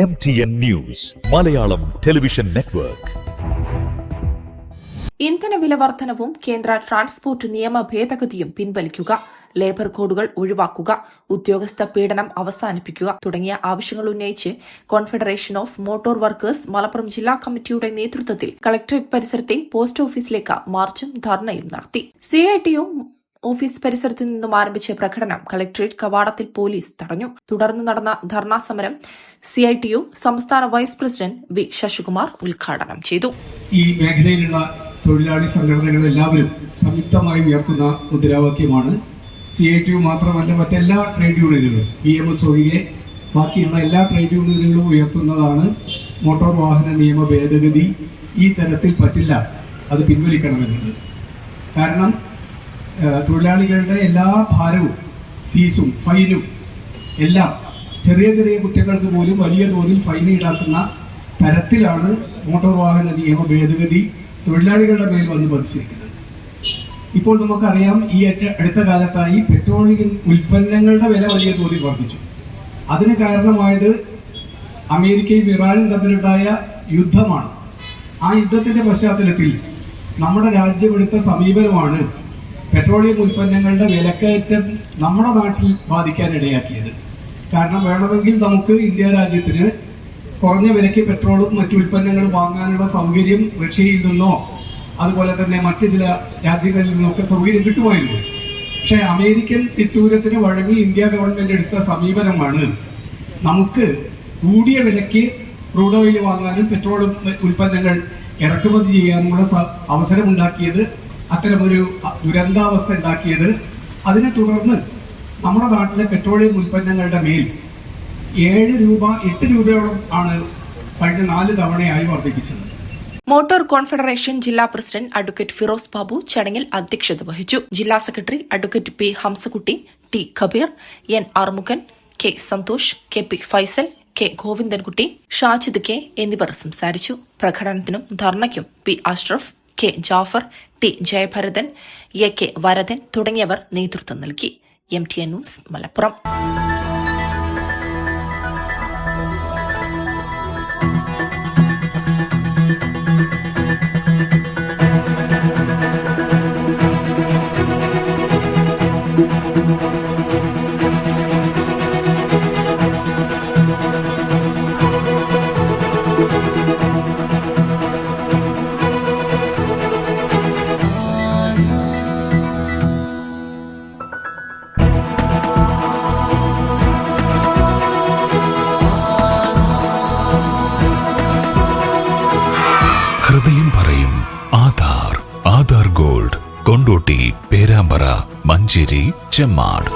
MTN News, Malayalam Television Network. ഇന്ധന വില വർധനവും കേന്ദ്ര ട്രാൻസ്പോർട്ട് നിയമ ഭേദഗതിയും പിൻവലിക്കുക, ലേബർ കോഡുകൾ ഒഴിവാക്കുക, ഉദ്യോഗസ്ഥ പീഡനം അവസാനിപ്പിക്കുക തുടങ്ങിയ ആവശ്യങ്ങൾ ഉന്നയിച്ച് confederation of motor workers Malappuram ജില്ലാ കമ്മിറ്റിയുടെ നേതൃത്വത്തിൽ കളക്ടറേറ്റ് പരിസരത്തെ പോസ്റ്റ് ഓഫീസിലേക്ക് മാർച്ചും ധർണയും നടത്തി. CITU ഓഫീസ് പരിസരത്ത് നിന്നും ആരംഭിച്ച പ്രകടനം കളക്ടറേറ്റ് കവാടത്തിൽ പോലീസ് തടഞ്ഞു. തുടർന്ന് നടന്ന ധർണാ സമരം CITU സംസ്ഥാന വൈസ് പ്രസിഡന്റ് V. ശശികുമാർ ഉദ്ഘാടനം ചെയ്തു. ഈ മേഖലയിലുള്ള തൊഴിലാളി സംഘടനകൾ എല്ലാവരും സംയുക്തമായി ഉയർത്തുന്ന മുദ്രാവാക്യമാണ്. CITU മാത്രമല്ല, മറ്റെല്ലാ ട്രേഡ് യൂണിയനുകളും PMS ഒഴികെ ബാക്കിയുള്ള എല്ലാ ട്രേഡ് യൂണിയനുകളും ഉയർത്തുന്നതാണ് മോട്ടോർ വാഹന നിയമ ഭേദഗതി ഈ തരത്തിൽ പറ്റില്ല, അത് പിൻവലിക്കണമെന്നുള്ളത്. കാരണം തൊഴിലാളികളുടെ എല്ലാ ഭാരവും, ഫീസും ഫൈനും എല്ലാം ചെറിയ ചെറിയ കുറ്റങ്ങൾക്ക് പോലും വലിയ തോതിൽ ഫൈൻ ഈടാക്കുന്ന തരത്തിലാണ് മോട്ടോർ വാഹന നിയമ ഭേദഗതി തൊഴിലാളികളുടെ മേൽ വന്ന് പതിച്ചിരിക്കുന്നത്. ഇപ്പോൾ നമുക്കറിയാം, ഈ അടുത്ത കാലത്തായി പെട്രോളിയം ഉൽപ്പന്നങ്ങളുടെ വില വലിയ തോതിൽ വർദ്ധിച്ചു. അതിന് കാരണമായത് അമേരിക്കയും ഇറാനും തമ്മിലുണ്ടായ യുദ്ധമാണ്. ആ യുദ്ധത്തിന്റെ പശ്ചാത്തലത്തിൽ നമ്മുടെ രാജ്യമെടുത്ത സമീപനമാണ് പെട്രോളിയം ഉൽപ്പന്നങ്ങളുടെ വിലക്കയറ്റം നമ്മുടെ നാട്ടിൽ ബാധിക്കാനിടയാക്കിയത്. കാരണം വേണമെങ്കിൽ നമുക്ക് ഇന്ത്യ രാജ്യത്തിന് കുറഞ്ഞ വിലയ്ക്ക് പെട്രോളും മറ്റു ഉൽപ്പന്നങ്ങളും വാങ്ങാനുള്ള സൗകര്യം റഷ്യയിൽ നിന്നോ അതുപോലെ തന്നെ മറ്റ് ചില രാജ്യങ്ങളിൽ നിന്നൊക്കെ സൗകര്യം കിട്ടുമായിരുന്നു. പക്ഷേ അമേരിക്കൻ തിട്ടൂരത്തിന് വഴങ്ങി ഇന്ത്യ ഗവൺമെന്റ് എടുത്ത സമീപനമാണ് നമുക്ക് കൂടിയ വിലയ്ക്ക് ക്രൂഡ് ഓയിൽ വാങ്ങാനും പെട്രോൾ ഉൽപ്പന്നങ്ങൾ ഇറക്കുമതി ചെയ്യാനുമുള്ള അവസരമുണ്ടാക്കിയത്, അത്തരമൊരു ദുരന്താവസ്ഥ ഉണ്ടാക്കിയത്. അതിനെ തുടർന്ന് നമ്മുടെ നാട്ടിലെ പെട്രോളിയം ഉൽപ്പന്നങ്ങളുടെ മേൽ 7 രൂപ 8 രൂപയോളം ആണ് കഴിഞ്ഞ 4 തവണയായി വർദ്ധിപ്പിച്ചത്. മോട്ടോർ കോൺഫെഡറേഷൻ ജില്ലാ പ്രസിഡന്റ് അഡ്വക്കേറ്റ് ഫിറോസ് ബാബു ചടങ്ങിൽ അധ്യക്ഷത വഹിച്ചു. ജില്ലാ secretary advocate P. Hamsakutty, T. Khabeer, N. Arumukhan, K. Santhosh, K. P. Faisal, K. Govindankutty, Shajid K. എന്നിവർ സംസാരിച്ചു. പ്രകടനത്തിനും ധർണയ്ക്കും P. Ashraf, K. Jafar, T. ജയഭരതൻ, A. K. Varadan തുടങ്ങിയവർ നേതൃത്വം നൽകി. MTN news Malappuram. ഹൃദയം പറയും ആധാർ ഗോൾഡ്, കൊണ്ടോട്ടി, പേരാമ്പ്ര, മഞ്ചേരി, ചെമ്മാട്.